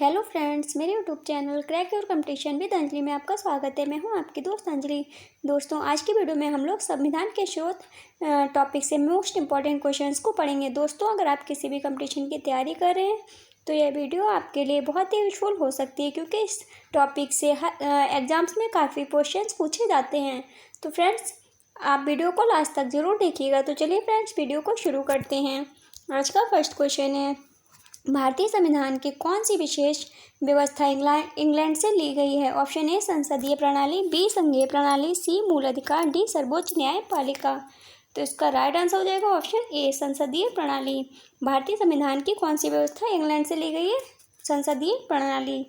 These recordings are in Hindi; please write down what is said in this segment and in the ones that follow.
हेलो फ्रेंड्स, मेरे YouTube channel crack your competition with Anjali में आपका स्वागत है। मैं हूं आपकी दोस्त अंजलि। दोस्तों, आज की वीडियो में हम लोग संविधान के स्रोत टॉपिक से मोस्ट इंपॉर्टेंट क्वेश्चंस को पढ़ेंगे। दोस्तों, अगर आप किसी भी कंपटीशन की तैयारी कर रहे हैं तो यह वीडियो आपके लिए बहुत ही यूजफुल हो सकती है, क्योंकि इस टॉपिक से एग्जाम्स में काफ़ी क्वेश्चंस पूछे जाते हैं। तो फ्रेंड्स, आप वीडियो को लास्ट तक ज़रूर देखिएगा। तो चलिए फ्रेंड्स, वीडियो को शुरू करते हैं। आज का फर्स्ट क्वेश्चन है, भारतीय संविधान की कौन सी विशेष व्यवस्था इंग्लैंड से ली गई है? ऑप्शन ए संसदीय प्रणाली, बी संघीय प्रणाली, सी मूल अधिकार, डी सर्वोच्च न्यायपालिका। तो इसका राइट आंसर हो जाएगा ऑप्शन ए संसदीय प्रणाली। भारतीय संविधान की कौन सी व्यवस्था इंग्लैंड से ली गई है? संसदीय प्रणाली।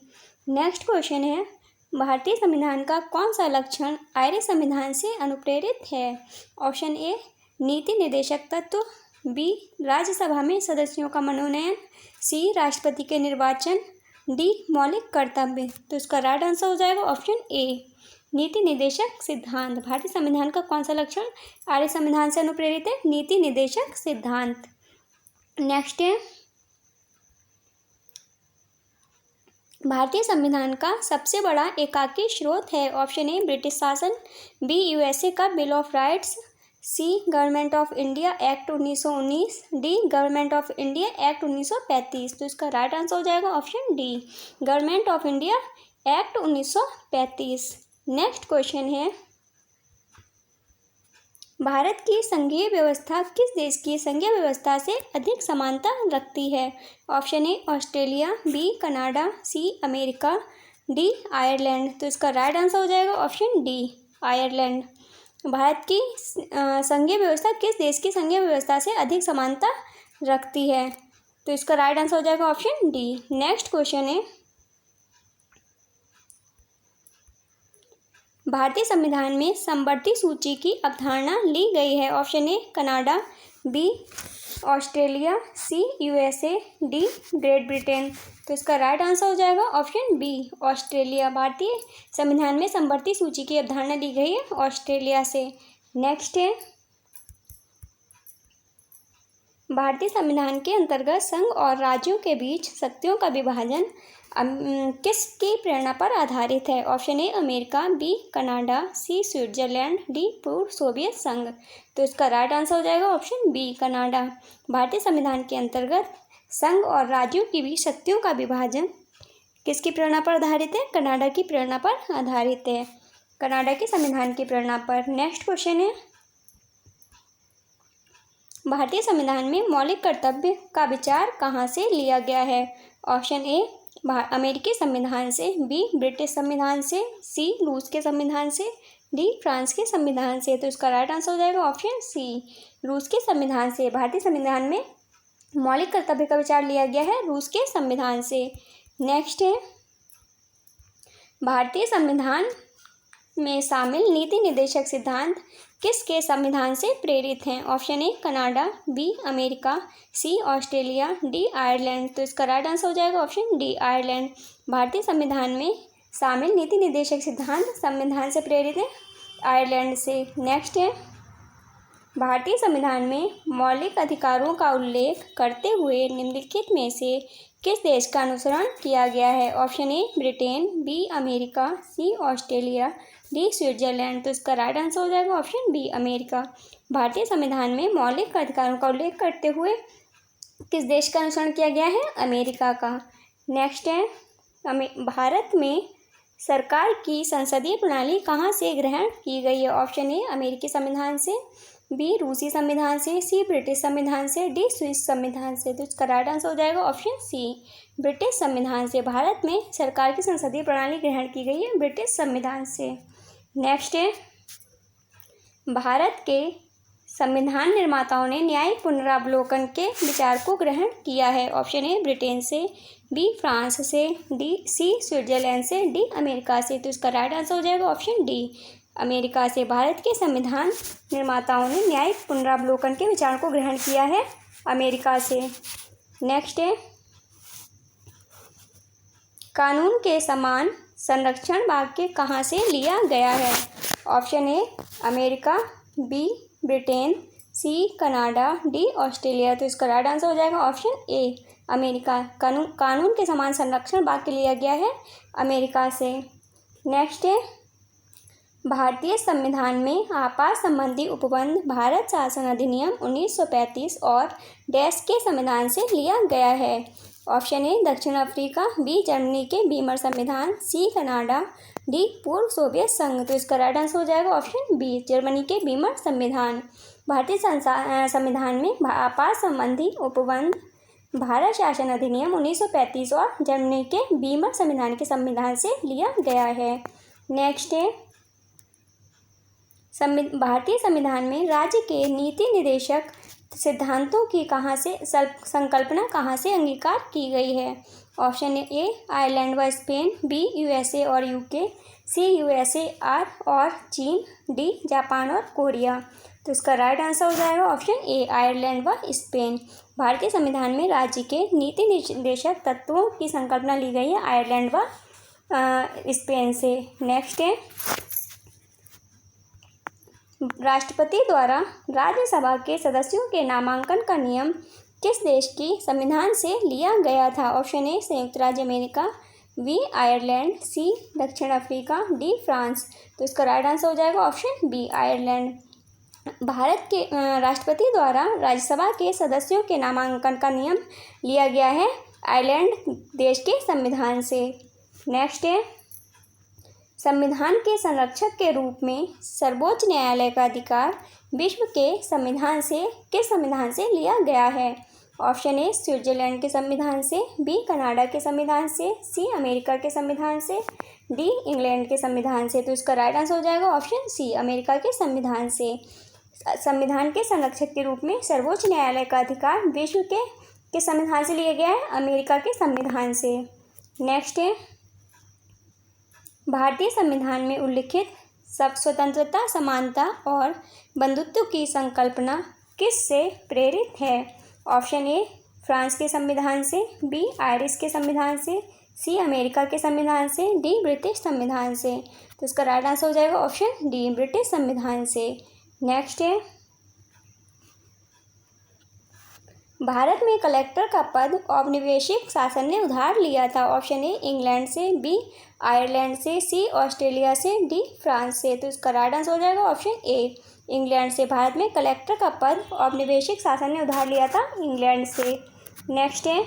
नेक्स्ट क्वेश्चन है, भारतीय संविधान का कौन सा लक्षण आयरिश संविधान से अनुप्रेरित है? ऑप्शन ए नीति निर्देशक तत्व, बी राज्यसभा में सदस्यों का मनोनयन, सी राष्ट्रपति के निर्वाचन, डी मौलिक कर्तव्य। तो इसका राइट आंसर हो जाएगा ऑप्शन ए नीति निर्देशक सिद्धांत। भारतीय संविधान का कौन सा लक्षण आर्य संविधान से अनुप्रेरित है? नीति निर्देशक सिद्धांत। नेक्स्ट है, भारतीय संविधान का सबसे बड़ा एकाकी स्रोत है? ऑप्शन ए ब्रिटिश शासन, बी यूएसए का Bill of Rights, C Government of India Act 1919, D Government of India Act 1935। तो इसका राइट आंसर हो जाएगा option D Government of India Act 1935। Next question है, भारत की संघीय व्यवस्था किस देश की संघीय व्यवस्था से अधिक समानता रखती है? Option A Australia, B Canada, C America, D Ireland. तो इसका राइट आंसर हो जाएगा ऑप्शन डी आयरलैंड। भारत की संघीय व्यवस्था किस देश की संघीय व्यवस्था से अधिक समानता रखती है? तो इसका राइट आंसर हो जाएगा ऑप्शन डी। नेक्स्ट क्वेश्चन है, भारतीय संविधान में समवर्ती सूची की अवधारणा ली गई है? Option A Canada, B Australia, C USA, D Great Britain. तो इसका राइट आंसर हो जाएगा ऑप्शन बी ऑस्ट्रेलिया। भारतीय संविधान में समवर्ती सूची की अवधारणा ली गई है ऑस्ट्रेलिया से। नेक्स्ट है, भारतीय संविधान के अंतर्गत संघ और राज्यों के बीच शक्तियों का विभाजन किसकी प्रेरणा पर आधारित है? Option A America, B Canada, C Switzerland, D पूर्व सोवियत संघ। तो इसका राइट आंसर हो जाएगा ऑप्शन बी कनाडा। भारतीय संविधान के अंतर्गत संघ और राज्यों की बीच शक्तियों का विभाजन किसकी प्रेरणा पर आधारित है? कनाडा की प्रेरणा पर आधारित है, कनाडा के संविधान की प्रेरणा पर। नेक्स्ट क्वेश्चन है, भारतीय संविधान में मौलिक कर्तव्य का विचार कहाँ से लिया गया है? ऑप्शन ए अमेरिकी संविधान से, बी ब्रिटिश संविधान से, सी रूस के संविधान से, डी फ्रांस के संविधान से। तो इसका राइट आंसर हो जाएगा ऑप्शन सी रूस के संविधान से। भारतीय संविधान में मौलिक कर्तव्य का विचार लिया गया है रूस के संविधान से। नेक्स्ट है, भारतीय संविधान में शामिल नीति निर्देशक सिद्धांत किसके संविधान से प्रेरित हैं? Option A Canada, B America, C Australia, D Ireland. तो इसका राइट आंसर हो जाएगा ऑप्शन डी आयरलैंड। भारतीय संविधान में शामिल नीति निर्देशक सिद्धांत संविधान से प्रेरित है आयरलैंड से। नेक्स्ट है, भारतीय संविधान में मौलिक अधिकारों का उल्लेख करते हुए निम्नलिखित में से किस देश का अनुसरण किया गया है? Option A Britain, B America, C Australia, D Switzerland. तो इसका राइट आंसर हो जाएगा ऑप्शन बी अमेरिका। भारतीय संविधान में मौलिक अधिकारों का उल्लेख करते हुए किस देश का अनुसरण किया गया है? अमेरिका का। नेक्स्ट है, भारत में सरकार की संसदीय प्रणाली कहाँ से ग्रहण की गई है? ऑप्शन ए अमेरिकी संविधान से, बी रूसी संविधान से, सी ब्रिटिश संविधान से, डी स्विस संविधान से। तो इसका राइट आंसर हो जाएगा ऑप्शन सी ब्रिटिश संविधान से। भारत में सरकार की संसदीय प्रणाली ग्रहण की गई है ब्रिटिश संविधान से। नेक्स्ट है, भारत के संविधान निर्माताओं ने न्यायिक पुनरावलोकन के विचार को ग्रहण किया है? ऑप्शन ए ब्रिटेन से, बी फ्रांस से, डी सी स्विट्जरलैंड से, डी अमेरिका से। तो इसका राइट आंसर हो जाएगा ऑप्शन डी अमेरिका से। भारत के संविधान निर्माताओं ने न्यायिक पुनरावलोकन के विचार को ग्रहण किया है अमेरिका से। नेक्स्ट है, कानून के समान संरक्षण वाक्य कहाँ से लिया गया है? Option A America, B Britain, C Canada, D Australia. तो इसका राइट आंसर हो जाएगा ऑप्शन ए अमेरिका। कानून के समान संरक्षण वाक्य लिया गया है अमेरिका से। नेक्स्ट है, भारतीय संविधान में आपात संबंधी उपबंध भारत शासन अधिनियम 1935 और डैश के संविधान से लिया गया है। ऑप्शन ए दक्षिण अफ्रीका, बी जर्मनी के बीमर संविधान, सी कनाडा, डी पूर्व सोवियत संघ। तो इसका राइट आंसर हो जाएगा ऑप्शन बी जर्मनी के बीमर संविधान। भारतीय संविधान में आपात संबंधी उपबंध भारत शासन अधिनियम 1935 और जर्मनी के बीमर संविधान के संविधान से लिया गया है। नेक्स्ट है, भारतीय संविधान में राज्य के नीति निर्देशक सिद्धांतों की संकल्पना कहाँ से अंगीकार की गई है। ऑप्शन ए आयरलैंड व स्पेन, बी यूएसए और यूके, सी यूएसएआर और चीन, डी जापान और कोरिया। तो इसका राइट आंसर हो जाएगा ऑप्शन ए आयरलैंड व स्पेन। भारतीय संविधान में राज्य के नीति निर्देशक तत्वों की संकल्पना ली गई है आयरलैंड व स्पेन से। नेक्स्ट है, राष्ट्रपति द्वारा राज्यसभा के सदस्यों के नामांकन का नियम किस देश की संविधान से लिया गया था। ऑप्शन ए संयुक्त राज्य अमेरिका, बी आयरलैंड, सी दक्षिण अफ्रीका, डी फ्रांस। तो इसका राइट आंसर हो जाएगा ऑप्शन बी आयरलैंड। भारत के राष्ट्रपति द्वारा राज्यसभा के सदस्यों के नामांकन का नियम लिया गया है आयरलैंड देश के संविधान से। नेक्स्ट है, संविधान के संरक्षक के रूप में सर्वोच्च न्यायालय का अधिकार विश्व के संविधान से किस संविधान से लिया गया है। ऑप्शन ए स्विट्जरलैंड के संविधान से, बी कनाडा के संविधान से, सी अमेरिका के संविधान से, डी इंग्लैंड के संविधान से। तो इसका राइट आंसर हो जाएगा ऑप्शन सी अमेरिका के संविधान से। संविधान के संरक्षक के रूप में सर्वोच्च न्यायालय का अधिकार विश्व के संविधान से लिया गया है अमेरिका के संविधान से। नेक्स्ट है, भारतीय संविधान में उल्लिखित सब स्वतंत्रता, समानता और बंधुत्व की संकल्पना किससे प्रेरित है। ऑप्शन ए फ्रांस के संविधान से, बी आयरिश के संविधान से, सी अमेरिका के संविधान से, डी ब्रिटिश संविधान से। तो इसका राइट आंसर हो जाएगा ऑप्शन डी ब्रिटिश संविधान से। नेक्स्ट है, भारत में कलेक्टर का पद औपनिवेशिक शासन ने उधार लिया था। ऑप्शन ए इंग्लैंड से, बी आयरलैंड से, सी ऑस्ट्रेलिया से, डी फ्रांस से। तो इसका राइट आंसर हो जाएगा ऑप्शन ए इंग्लैंड से। भारत में कलेक्टर का पद औपनिवेशिक शासन ने उधार लिया था इंग्लैंड से। नेक्स्ट है,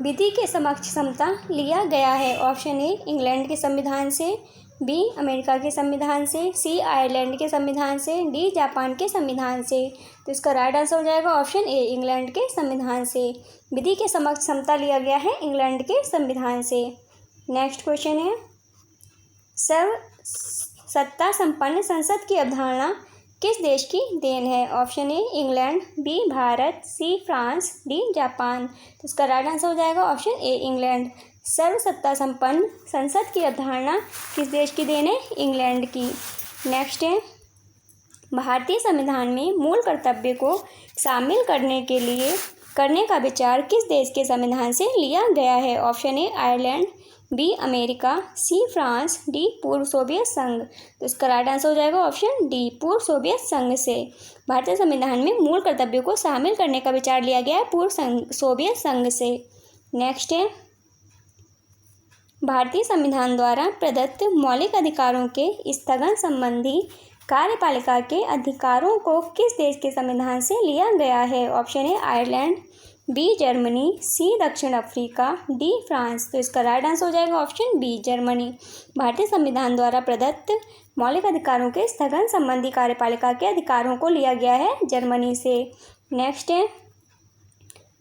विधि के समक्ष समता लिया गया है। ऑप्शन ए इंग्लैंड के संविधान से, बी अमेरिका के संविधान से, सी आयरलैंड के संविधान से, डी जापान के संविधान से। तो इसका राइट आंसर हो जाएगा ऑप्शन ए इंग्लैंड के संविधान से। विधि के समक्ष समता लिया गया है इंग्लैंड के संविधान से। नेक्स्ट क्वेश्चन है, सर्व सत्ता संपन्न संसद की अवधारणा किस देश की देन है। Option A England, B Bharat, C France, D Japan. तो इसका राइट आंसर हो जाएगा ऑप्शन ए इंग्लैंड। सर्वसत्ता संपन्न संसद की अवधारणा किस देश की देन है, इंग्लैंड की। नेक्स्ट है, भारतीय संविधान में मूल कर्तव्य को शामिल करने का विचार किस देश के संविधान से लिया गया है। Option A Ireland, B America, C France, D पूर्व सोवियत संघ। तो इसका राइट आंसर हो जाएगा ऑप्शन डी पूर्व सोवियत संघ से। भारतीय संविधान में मूल कर्तव्यों को शामिल करने का विचार लिया गया है पूर्व सोवियत संघ से। नेक्स्ट है, भारतीय संविधान द्वारा प्रदत्त मौलिक अधिकारों के स्थगन संबंधी कार्यपालिका के अधिकारों को किस देश के संविधान से लिया गया है। Option A Ireland, B Germany, C दक्षिण अफ्रीका, डी फ्रांस। तो इसका राइट आंसर हो जाएगा ऑप्शन बी जर्मनी। भारतीय संविधान द्वारा प्रदत्त मौलिक अधिकारों के स्थगन संबंधी कार्यपालिका के अधिकारों को लिया गया है जर्मनी से। नेक्स्ट है,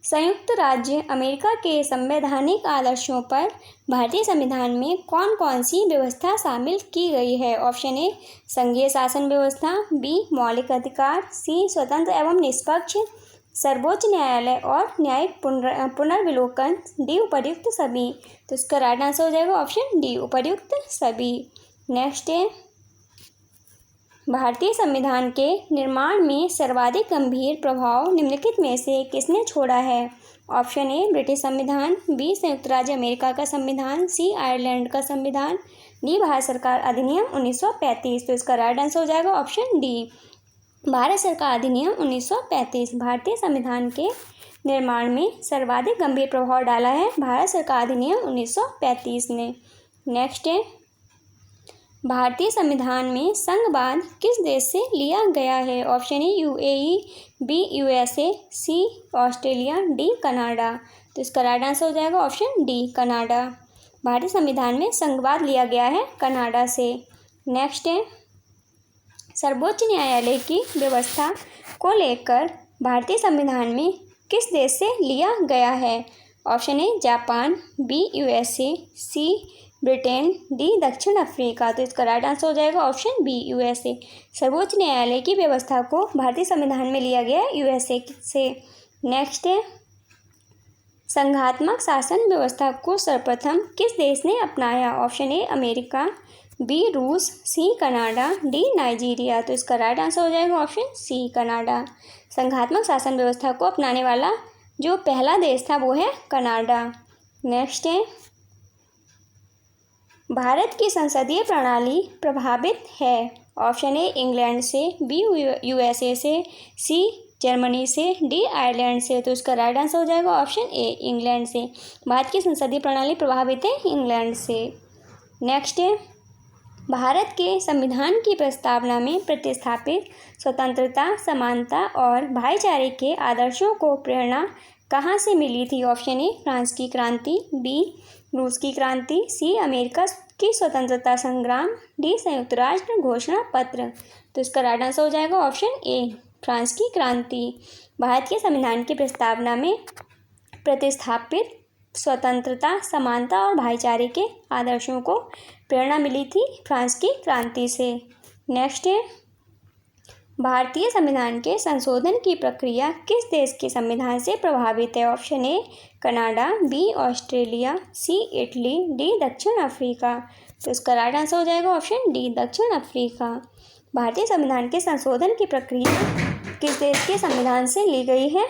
संयुक्त राज्य अमेरिका के संवैधानिक आदर्शों पर भारतीय संविधान में कौन कौन सी व्यवस्था शामिल की गई है। ऑप्शन ए संघीय शासन व्यवस्था, बी मौलिक अधिकार, सी स्वतंत्र एवं निष्पक्ष सर्वोच्च न्यायालय और न्यायिक पुनर्विलोकन, डी उपर्युक्त सभी। तो इसका राइट आंसर हो जाएगा ऑप्शन डी उपर्युक्त सभी। नेक्स्ट है, भारतीय संविधान के निर्माण में सर्वाधिक गंभीर प्रभाव निम्नलिखित में से किसने छोड़ा है। ऑप्शन ए ब्रिटिश संविधान, बी संयुक्त राज्य अमेरिका का संविधान, सी आयरलैंड का संविधान, डी भारत सरकार अधिनियम 1935। तो इसका राइट आंसर हो जाएगा ऑप्शन डी भारत सरकार अधिनियम 1935। भारतीय संविधान के निर्माण में सर्वाधिक गंभीर प्रभाव डाला है? भारत सरकार अधिनियम 1935 ने। नेक्स्ट है, भारतीय संविधान में संघवाद किस देश से लिया गया है? Option A UAE, B USA, C Australia, D Canada. तो इसका राइट आंसर हो जाएगा ऑप्शन डी कनाडा। भारतीय संविधान में संघवाद लिया गया है कनाडा से। नेक्स्ट है, सर्वोच्च न्यायालय की व्यवस्था को लेकर भारतीय संविधान में किस देश से लिया गया है? Option A Japan, B USA, C Britain, D दक्षिण अफ्रीका। तो इसका राइट आंसर हो जाएगा ऑप्शन बी यूएसए। सर्वोच्च न्यायालय की व्यवस्था को भारतीय संविधान में लिया गया है यूएसए से। नेक्स्ट है, संघात्मक शासन व्यवस्था को सर्वप्रथम किस देश ने अपनाया? ऑप्शन ए अमेरिका, बी रूस, सी कनाडा, डी नाइजीरिया। तो इसका राइट आंसर हो जाएगा ऑप्शन सी कनाडा। संघात्मक शासन व्यवस्था को अपनाने वाला जो पहला देश था वो है कनाडा। नेक्स्ट है, भारत की संसदीय प्रणाली प्रभावित है? ऑप्शन ए इंग्लैंड से, बी यूएसए से, सी जर्मनी से, डी आयरलैंड से। तो इसका राइट आंसर हो जाएगा ऑप्शन ए इंग्लैंड से। भारत की संसदीय प्रणाली प्रभावित है इंग्लैंड से। नेक्स्ट है, भारत के संविधान की प्रस्तावना में प्रतिस्थापित स्वतंत्रता, समानता और भाईचारे के आदर्शों को प्रेरणा कहाँ से मिली थी? ऑप्शन ए फ्रांस की क्रांति, बी रूस की क्रांति, सी अमेरिका की स्वतंत्रता संग्राम, डी संयुक्त राष्ट्र घोषणा पत्र। तो इसका राइट आंसर हो जाएगा ऑप्शन ए फ्रांस की क्रांति। भारत के संविधान की प्रस्तावना में प्रतिस्थापित स्वतंत्रता, समानता और भाईचारे के आदर्शों को प्रेरणा मिली थी फ्रांस की क्रांति से। नेक्स्ट है, भारतीय संविधान के संशोधन की प्रक्रिया किस देश के संविधान से प्रभावित है? Option A Canada, B Australia, C Italy, D दक्षिण अफ्रीका। तो इसका राइट आंसर हो जाएगा ऑप्शन डी दक्षिण अफ्रीका। भारतीय संविधान के संशोधन की प्रक्रिया किस देश के संविधान से ली गई है?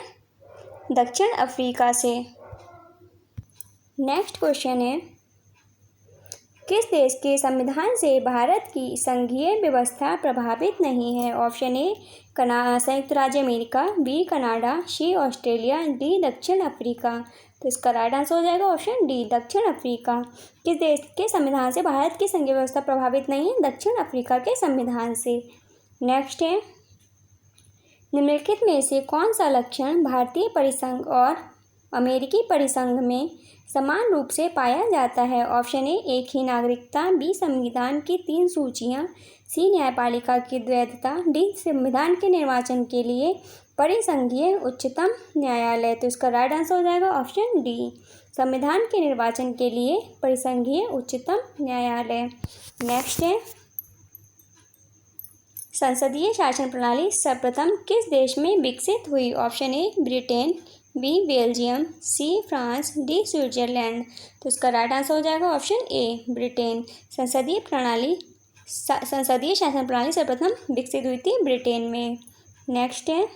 दक्षिण अफ्रीका से। नेक्स्ट क्वेश्चन है, किस देश के संविधान से भारत की संघीय व्यवस्था प्रभावित नहीं है? ऑप्शन ए संयुक्त राज्य अमेरिका, बी कनाडा, सी ऑस्ट्रेलिया, डी दक्षिण अफ्रीका। तो इसका राइट आंसर हो जाएगा ऑप्शन डी दक्षिण अफ्रीका। किस देश के संविधान से भारत की संघीय व्यवस्था प्रभावित नहीं है? दक्षिण अफ्रीका के संविधान से। नेक्स्ट है, निम्नलिखित में से कौन सा लक्षण भारतीय परिसंघ और अमेरिकी परिसंघ में समान रूप से पाया जाता है? ऑप्शन ए एक ही नागरिकता, बी संविधान की 3 सूचियाँ, सी न्यायपालिका की द्वैतता, डी संविधान के निर्वाचन के लिए परिसंघीय उच्चतम न्यायालय। तो इसका राइट आंसर हो जाएगा ऑप्शन डी संविधान के निर्वाचन के लिए परिसंघीय उच्चतम न्यायालय। नेक्स्ट है, संसदीय शासन प्रणाली सर्वप्रथम किस देश में विकसित हुई? Option A Britain, B Belgium, C France, D Switzerland. तो इसका राइट आंसर हो जाएगा ऑप्शन ए ब्रिटेन। संसदीय शासन प्रणाली सर्वप्रथम विकसित हुई थी ब्रिटेन में। नेक्स्ट है,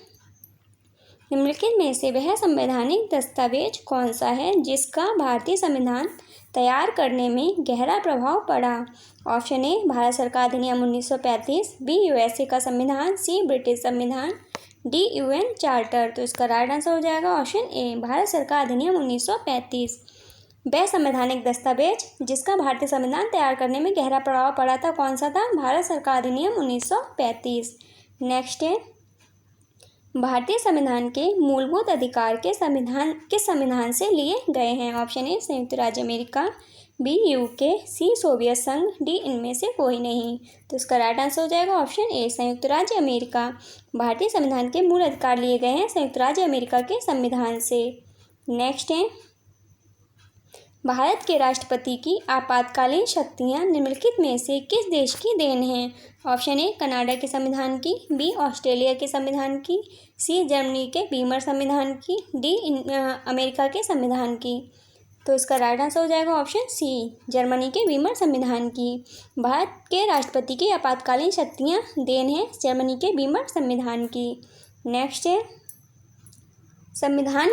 निम्नलिखित में से वह संवैधानिक दस्तावेज कौन सा है जिसका भारतीय संविधान तैयार करने में गहरा प्रभाव पड़ा? ऑप्शन ए भारत सरकार अधिनियम 1935, बी यूएसए का संविधान, सी ब्रिटिश संविधान, डी यूएन चार्टर। तो इसका राइट आंसर हो जाएगा ऑप्शन ए भारत सरकार अधिनियम 1935। वह संवैधानिक दस्तावेज जिसका भारतीय संविधान तैयार करने में गहरा प्रभाव पड़ा था कौन सा था? भारत सरकार अधिनियम 1935। नेक्स्ट है, भारतीय संविधान के मूलभूत अधिकार के संविधान से लिए गए हैं? ऑप्शन ए संयुक्त राज्य अमेरिका, बी यूके, सी सोवियत संघ, डी इनमें से कोई नहीं। तो इसका राइट आंसर हो जाएगा ऑप्शन ए संयुक्त राज्य अमेरिका। भारतीय संविधान के मूल अधिकार लिए गए हैं संयुक्त राज्य अमेरिका के संविधान से। नेक्स्ट है, भारत के राष्ट्रपति की आपातकालीन शक्तियाँ निम्नलिखित में से किस देश की देन हैं? ऑप्शन ए कनाडा के संविधान की, बी ऑस्ट्रेलिया के संविधान की, सी जर्मनी के बीमर संविधान की, डी अमेरिका के संविधान की। तो इसका राइट आंसर हो जाएगा ऑप्शन सी जर्मनी के बीमर संविधान की। भारत के राष्ट्रपति की आपातकालीन शक्तियाँ देन हैं जर्मनी के बीमर संविधान की। नेक्स्ट है, संविधान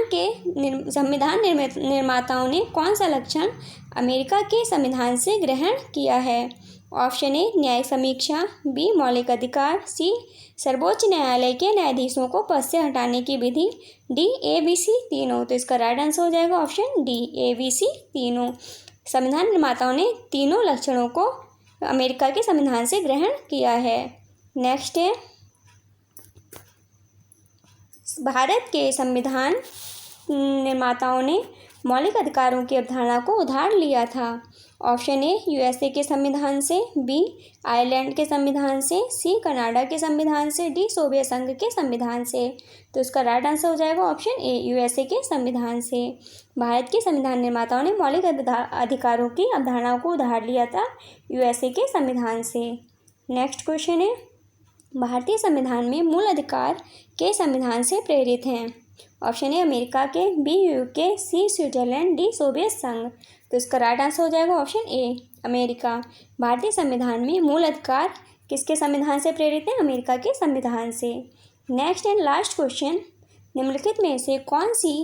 निर्माताओं ने कौन सा लक्षण अमेरिका के संविधान से ग्रहण किया है? ऑप्शन ए न्यायिक समीक्षा, बी मौलिक अधिकार, सी सर्वोच्च न्यायालय के न्यायाधीशों को पद से हटाने की विधि, डी ए बी सी तीनों। तो इसका राइट आंसर हो जाएगा option D A B C तीनों। संविधान निर्माताओं ने तीनों लक्षणों को अमेरिका के संविधान से ग्रहण किया है। नेक्स्ट है, भारत के संविधान निर्माताओं ने मौलिक अधिकारों की अवधारणा को उधार लिया था। ऑप्शन ए यूएसए के संविधान से, बी आयरलैंड के संविधान से, सी कनाडा के संविधान से, डी सोवियत संघ के संविधान से। तो इसका राइट आंसर हो जाएगा ऑप्शन ए यूएसए के संविधान से। भारत के संविधान निर्माताओं ने मौलिक अधिकारों की अवधारणा को उधार लिया था यूएसए के संविधान से। नेक्स्ट क्वेश्चन है, भारतीय संविधान में मूल अधिकार के संविधान से प्रेरित हैं। ऑप्शन ए अमेरिका के, बी यूके, सी स्विट्जरलैंड, डी सोवियत संघ। तो इसका राइट आंसर हो जाएगा ऑप्शन ए अमेरिका। भारतीय संविधान में मूल अधिकार किसके संविधान से प्रेरित हैं? अमेरिका के संविधान से। नेक्स्ट एंड लास्ट क्वेश्चन, निम्नलिखित में से कौन सी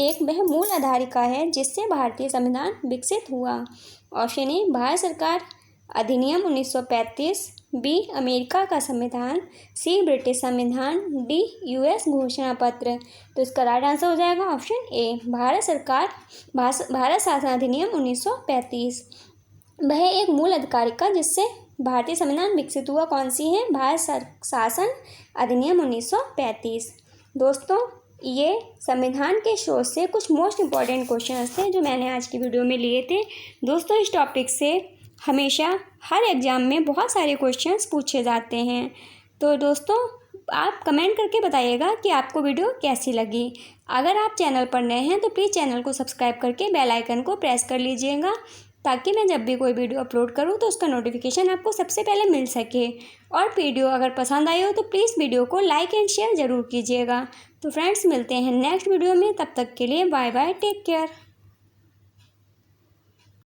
एक वह मूल आधारिका है जिससे भारतीय संविधान विकसित हुआ? ऑप्शन ए भारत सरकार अधिनियम 1935, बी अमेरिका का संविधान, सी ब्रिटिश संविधान, डी यूएस घोषणा पत्र। तो इसका राइट आंसर हो जाएगा ऑप्शन ए भारत शासन अधिनियम 1935। वह एक मूल अधिकारिका जिससे भारतीय संविधान विकसित हुआ कौन सी है? भारत शासन अधिनियम 1935। दोस्तों, ये संविधान के स्रोत से कुछ मोस्ट इम्पॉर्टेंट क्वेश्चंस थे जो मैंने आज की वीडियो में लिए थे। दोस्तों, इस टॉपिक से हमेशा हर एग्ज़ाम में बहुत सारे क्वेश्चंस पूछे जाते हैं। तो दोस्तों, आप कमेंट करके बताइएगा कि आपको वीडियो कैसी लगी। अगर आप चैनल पर नए हैं तो प्लीज़ चैनल को सब्सक्राइब करके बेल आइकन को प्रेस कर लीजिएगा, ताकि मैं जब भी कोई वीडियो अपलोड करूं तो उसका नोटिफिकेशन आपको सबसे पहले मिल सके। और वीडियो अगर पसंद आई हो तो प्लीज़ वीडियो को लाइक एंड शेयर ज़रूर कीजिएगा। तो फ्रेंड्स, मिलते हैं नेक्स्ट वीडियो में। तब तक के लिए बाय बाय, टेक केयर।